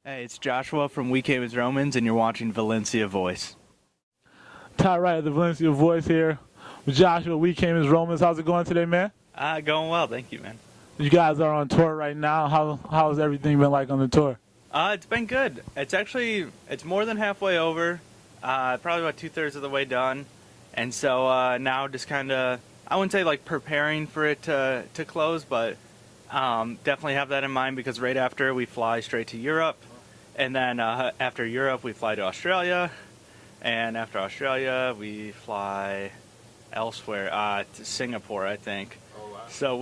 Hey, it's Joshua from We Came as Romans, and you're watching Valencia Voice. Ty Wright of the Valencia Voice here with Joshua. We came as Romans. How's it going today, man? Going well, thank you, man. You guys are on tour right now. How's everything been like on the tour? It's been good. It's more than halfway over, probably about 2/3 of the way done, and so now just kind of, I wouldn't say like preparing for it to close, but definitely have that in mind because right after we fly straight to Europe, and then after Europe we fly to Australia, and after Australia we fly elsewhere to Singapore, I think. Oh, wow. So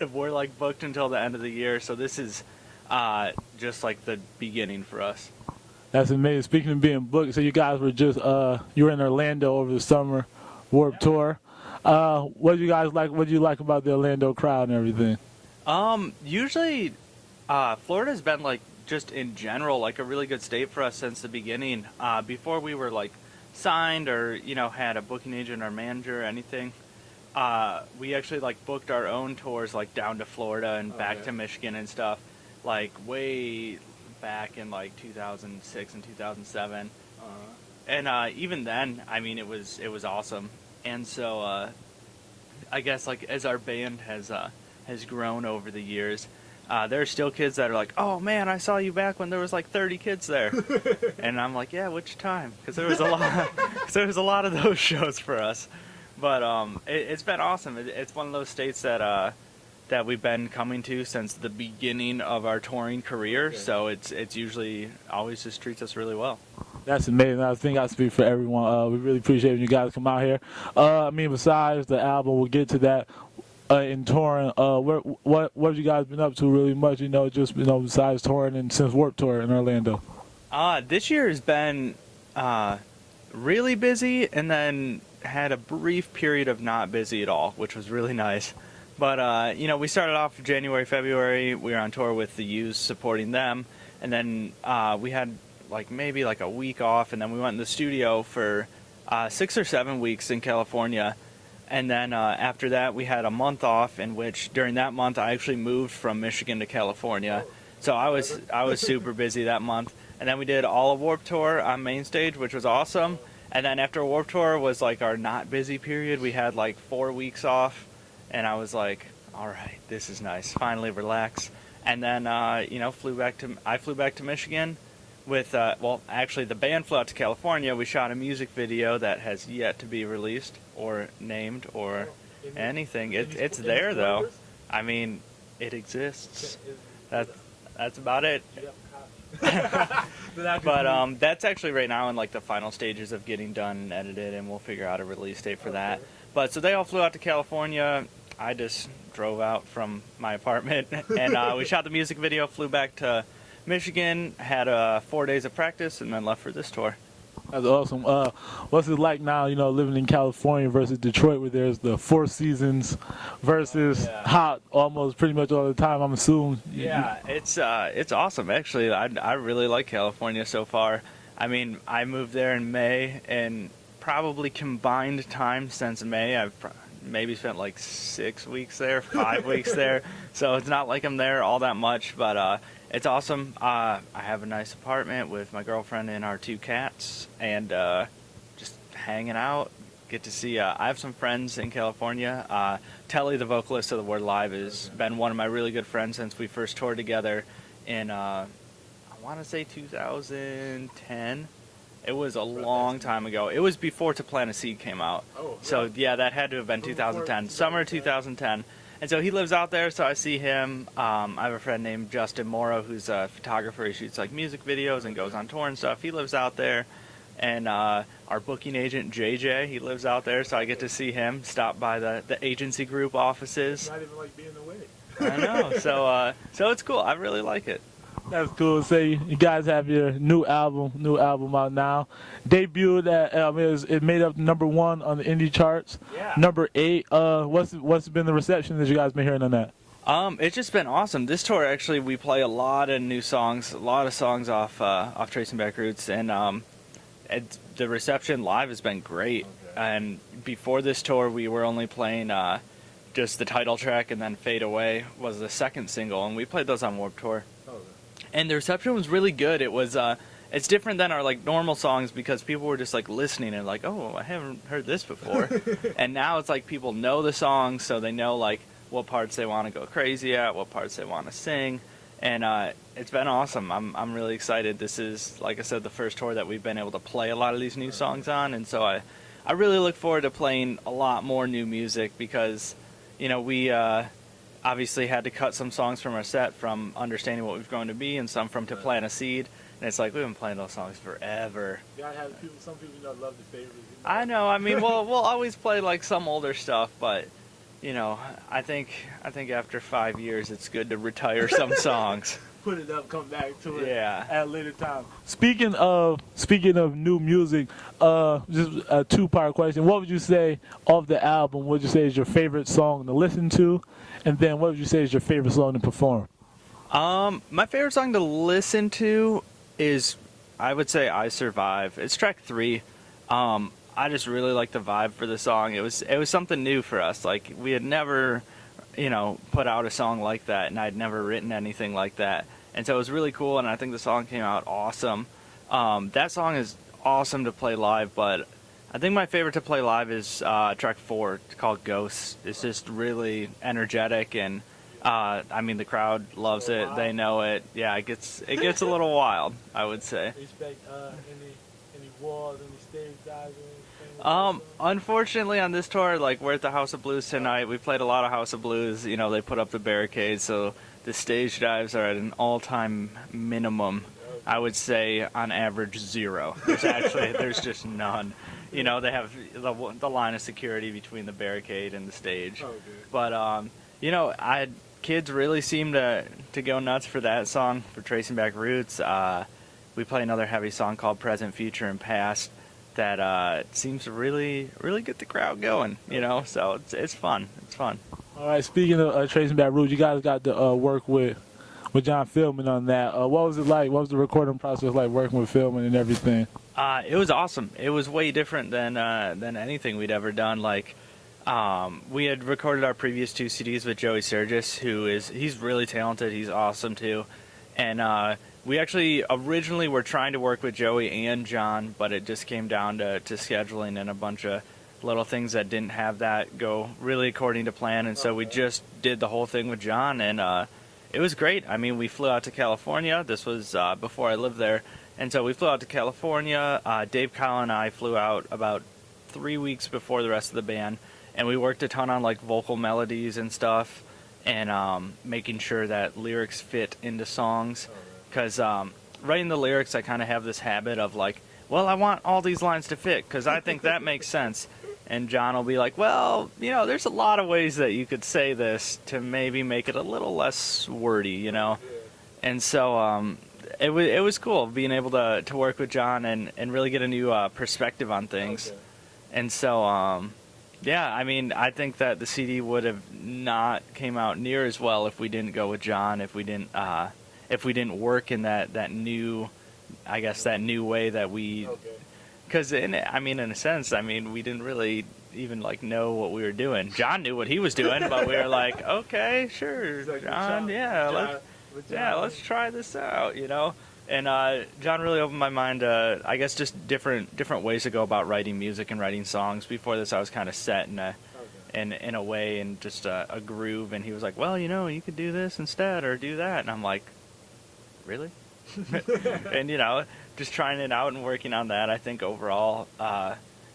we're like booked until the end of the year. So this is just like the beginning for us. That's amazing. Speaking of being booked, so you guys were just you were in Orlando over the summer Warped Tour. What do you guys like? What do you like about the Orlando crowd and everything? Usually, Florida's been like just in general like a really good state for us since the beginning. Before we were like signed or had a booking agent or manager or anything. We actually like booked our own tours like down to Florida and back to Michigan and stuff, like way back in like 2006 and 2007. And even then, I mean, it was awesome. And so I guess like as our band has grown over the years, there are still kids that are like, oh man, I saw you back when there was like 30 kids there. And I'm like, yeah, which time? Because there was a lot. There was a lot of those shows for us. But it's been awesome. It's one of those states that we've been coming to since the beginning of our touring career. Okay. So it's usually always just treats us really well. That's amazing. I think I speak for everyone. We really appreciate when you guys come out here. I mean, besides the album, we'll get to that in touring. What have you guys been up to really much? Just besides touring and since Warped Tour in Orlando. This year has been really busy, and then had a brief period of not busy at all, which was really nice. But we started off January, February. We were on tour with the Used, supporting them, and then we had like maybe like a week off, and then we went in the studio for 6 or 7 weeks in California. And then after that, we had a month off, in which during that month I actually moved from Michigan to California. So I was super busy that month. And then we did all of Warped Tour on main stage, which was awesome. And then after Warped Tour was like our not busy period. We had like 4 weeks off, and I was like, all right, this is nice. Finally relax. And then I flew back to Michigan with actually the band flew out to California. We shot a music video that has yet to be released or named or anything. It's there though. I mean, it exists. That's about it. But that's actually right now in like the final stages of getting done and edited, and we'll figure out a release date for that. But so they all flew out to California. I just drove out from my apartment, and we shot the music video, flew back to Michigan, had 4 days of practice, and then left for this tour. That's awesome. What's it like now, living in California versus Detroit, where there's the 4 seasons versus hot almost pretty much all the time, I'm assuming? Yeah, it's awesome, actually. I really like California so far. I mean, I moved there in May, and probably combined time since May, I've maybe spent like 6 weeks there, 5 weeks there. So it's not like I'm there all that much, but it's awesome. I have a nice apartment with my girlfriend and our 2 cats, and just hanging out. Get to see, I have some friends in California. Telly, the vocalist of The Word Live, has been one of my really good friends since we first toured together in, I want to say 2010. It was a long time ago. It was before To Plant a Seed came out. Oh, so yeah, that had to have been 2010, summer 2010. And so he lives out there, so I see him. I have a friend named Justin Morrow, who's a photographer. He shoots like music videos and goes on tour and stuff. He lives out there. And our booking agent, JJ, he lives out there, so I get to see him, stop by the agency group offices. It's not even like being away. I know, so it's cool. I really like it. That's cool. Say you guys have your new album out now. Debuted at it made up #1 on the indie charts. Yeah. Number 8. What's been the reception that you guys been hearing on that? It's just been awesome. This tour, actually, we play a lot of new songs, a lot of songs off Tracing Back Roots, and the reception live has been great. Okay. And before this tour, we were only playing just the title track, and then Fade Away was the second single, and we played those on Warped Tour. Oh, and the reception was really good. It was it's different than our like normal songs because people were just like listening and like, oh, I haven't heard this before. And now it's like people know the songs, so they know like what parts they want to go crazy at, what parts they want to sing, and it's been awesome. I'm really excited. This is, like I said, the first tour that we've been able to play a lot of these new songs on, and so I really look forward to playing a lot more new music because, you know, we obviously had to cut some songs from our set from Understanding What We've Grown to Be and some from To Plant a Seed. And it's like, we've been playing those songs forever. You gotta have people, some people, you know, love the favorites. You know? I know. I mean, we'll always play like some older stuff, but you know, I think after 5 years, it's good to retire some songs. Put it up, come back to it Yeah. at a later time. Speaking of new music, just a two-part question. What would you say of the album? What would you say is your favorite song to listen to, and then what would you say is your favorite song to perform? My favorite song to listen to is, I would say, I Survive. It's track 3. I just really like the vibe for the song. It was something new for us. Like, we had never, you know, put out a song like that, and I'd never written anything like that. And so it was really cool, and I think the song came out awesome. That song is awesome to play live, but I think my favorite to play live is track 4. It's called Ghosts. It's just really energetic, and I mean, the crowd loves it. They know it. Yeah, it gets a little wild, I would say. Expect any walls, any stage dives, anything? Unfortunately, on this tour, like, we're at the House of Blues tonight. We played a lot of House of Blues. You know, they put up the barricades, so the stage dives are at an all-time minimum. I would say on average 0. There's just none. You know, they have the line of security between the barricade and the stage. Okay. But you know, kids really seem to go nuts for that song, for Tracing Back Roots. We play another heavy song called Present, Future, and Past that seems to really get the crowd going, you know, so it's fun. It's fun. All right, speaking of Tracing Back Roots, you guys got to work with John Feldmann on that. What was it like? What was the recording process like working with Feldmann and everything? It was awesome. It was way different than anything we'd ever done. Like, we had recorded our previous 2 CDs with Joey Sturgis, he's really talented. He's awesome too, and we actually originally were trying to work with Joey and John, but it just came down to scheduling and a bunch of little things that didn't have that go really according to plan, and so we just did the whole thing with John, and it was great. I mean, we flew out to California. This was before I lived there, and so we flew out to California. Dave, Kyle, and I flew out about 3 weeks before the rest of the band, and we worked a ton on like vocal melodies and stuff, and making sure that lyrics fit into songs. Because writing the lyrics, I kind of have this habit of like, well, I want all these lines to fit because I think that makes sense. And John will be like, well, you know, there's a lot of ways that you could say this to maybe make it a little less wordy, you know. And so it was cool being able to work with John and really get a new perspective on things. Okay. And so, yeah, I mean, I think that the CD would have not came out near as well if we didn't go with John, if we didn't work in that new, I guess, that new way that we, because in a sense, I mean, we didn't really even like know what we were doing. John knew what he was doing, but we were like, okay, sure, like, John, let's try this out, you know. And John really opened my mind to, I guess, just different ways to go about writing music and writing songs. Before this, I was kind of set in a way and just a groove, and he was like, well, you know, you could do this instead or do that, and I'm like, really? And, you know, just trying it out and working on that, I think overall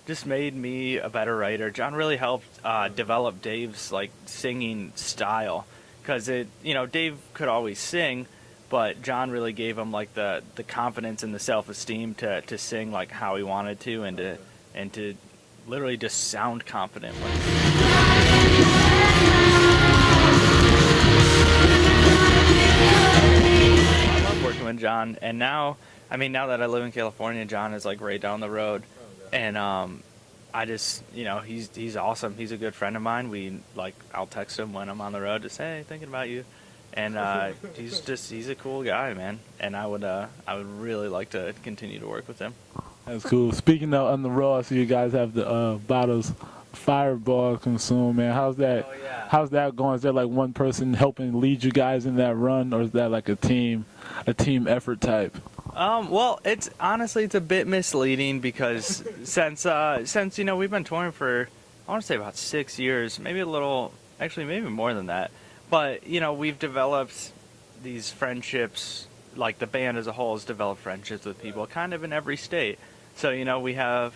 just made me a better writer. John really helped develop Dave's like singing style, because Dave could always sing, but John really gave him like the confidence and the self-esteem to sing like how he wanted to, and to literally just sound confident. I love working with John, and now that I live in California, John is like right down the road, and I just, he's awesome. He's a good friend of mine. I'll text him when I'm on the road to say, hey, thinking about you. And he's a cool guy, man. And I would really like to continue to work with him. That's cool. Speaking of on the road, I see you guys have the bottles Fireball consume, man. How's that? Oh, yeah. How's that going? Is there like one person helping lead you guys in that run, or is that like a team effort type? Well, it's honestly it's a bit misleading because since we've been touring for I want to say about 6 years, maybe a little, actually maybe more than that. But we've developed these friendships, like the band as a whole has developed friendships with people kind of in every state. So we have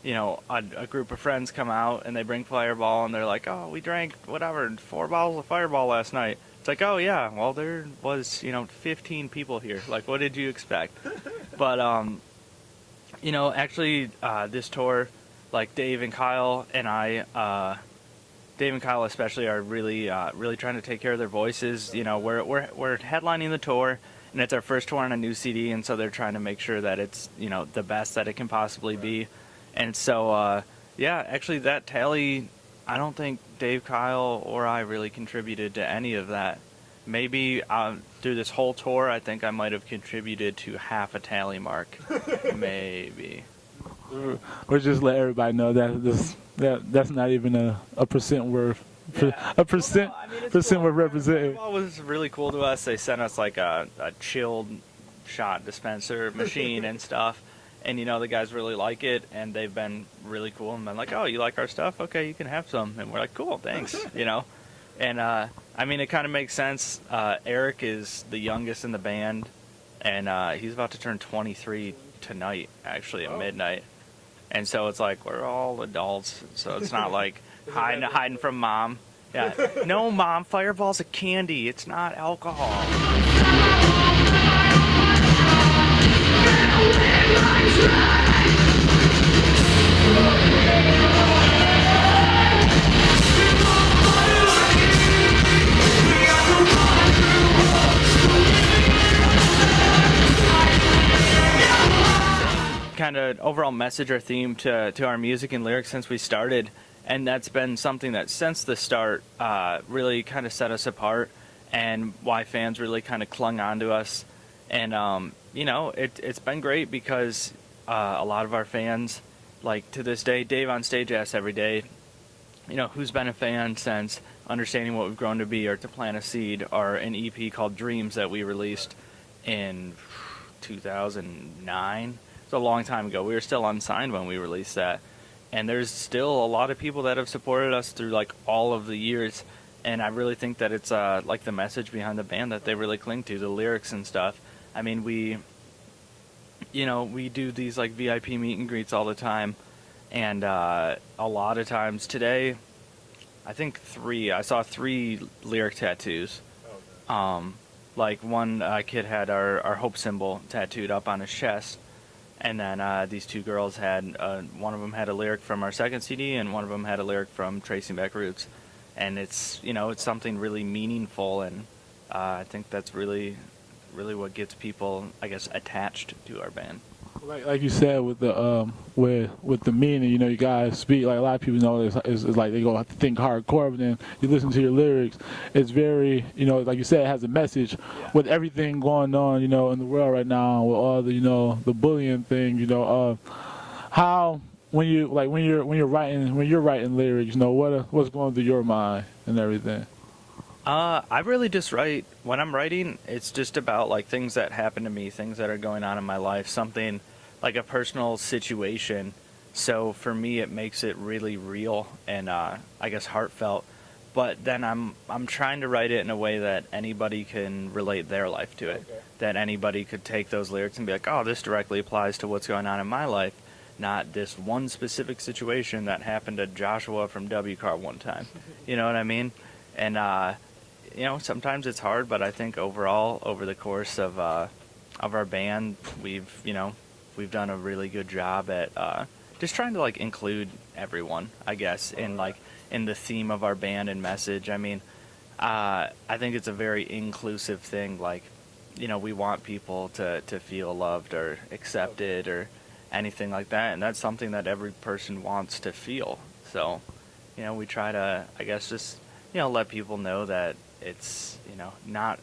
a group of friends come out and they bring Fireball and they're like, oh, we drank whatever 4 bottles of Fireball last night. It's like, oh yeah, well there was 15 people here. Like, what did you expect? But actually this tour, like Dave and Kyle especially are really really trying to take care of their voices. We're headlining the tour and it's our first tour on a new CD, and so they're trying to make sure that it's the best that it can possibly be. And so yeah, actually that tally, I don't think Dave, Kyle, or I really contributed to any of that. Maybe through this whole tour, I think I might have contributed to half a tally mark. Maybe. Or just let everybody know that's not even a percent worth. Yeah. A percent Well, no, I mean, percent cool. worth represented. Fireball was really cool to us. They sent us like a chilled shot dispenser machine and stuff. And the guys really like it, and they've been really cool and been like, oh, you like our stuff? Okay, you can have some. And we're like, cool, thanks. And I mean, it kind of makes sense. Eric is the youngest in the band, and he's about to turn 23 tonight, actually at midnight. And so it's like we're all adults, so it's not like hiding from mom. Yeah, no, mom, Fireball's a candy. It's not alcohol. Kind of overall message or theme to our music and lyrics since we started, and that's been something that since the start really kind of set us apart, and why fans really kind of clung on to us. And it's been great because a lot of our fans, like to this day, Dave on stage asks every day, who's been a fan since Understanding What We've Grown to Be, or To Plant a Seed, or an EP called Dreams that we released in 2009. It's a long time ago. We were still unsigned when we released that. And there's still a lot of people that have supported us through like all of the years. And I really think that it's like the message behind the band that they really cling to, the lyrics and stuff. I mean, we do these like VIP meet and greets all the time. And a lot of times today, I think I saw 3 lyric tattoos. Like one kid had our hope symbol tattooed up on his chest. And then these 2 girls had, one of them had a lyric from our second CD, and one of them had a lyric from Tracing Back Roots. And it's, it's something really meaningful, and I think that's really, really what gets people, I guess, attached to our band. Like you said, with the with the meaning, you guys speak like a lot of people know it's like they go have to think hardcore, but then you listen to your lyrics, it's very like you said, it has a message. Yeah. With everything going on in the world right now, with all the the bullying thing, how when you're writing lyrics, what's going through your mind and everything. I really just write, when I'm writing, it's just about like things that happen to me, things that are going on in my life, something like a personal situation. So for me, it makes it really real and I guess heartfelt. But then I'm trying to write it in a way that anybody can relate their life to it. Okay. That anybody could take those lyrics and be like, oh, this directly applies to what's going on in my life, not this one specific situation that happened to Joshua from WCAR one time. You know what I mean? And sometimes it's hard, but I think overall, over the course of our band, we've done a really good job at just trying to like include everyone, I guess, in the theme of our band and message. I mean, I think it's a very inclusive thing. Like, we want people to feel loved or accepted or anything like that, and that's something that every person wants to feel. So, we try to, I guess, just let people know that it's not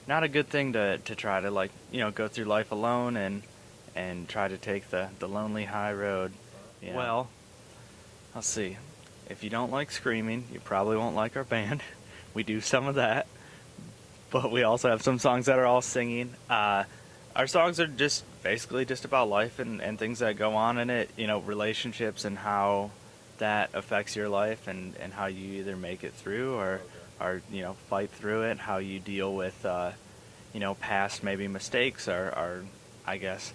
a good thing to try to like go through life alone and try to take the lonely high road. Well, let's see, if you don't like screaming, you probably won't like our band. We do some of that, but we also have some songs that are all singing. Our songs are just basically just about life and things that go on in it, relationships and how that affects your life and how you either make it through or fight through it, how you deal with, past maybe mistakes or I guess,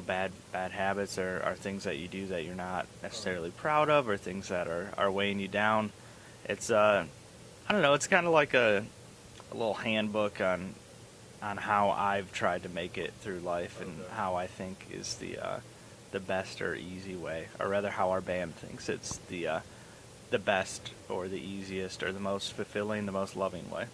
bad habits or things that you do that you're not necessarily proud of or things that are weighing you down. It's, I don't know, it's kind of like a little handbook on how I've tried to make it through life and how I think is the best or easy way, or rather how our band thinks it's the best or the easiest or the most fulfilling, the most loving way.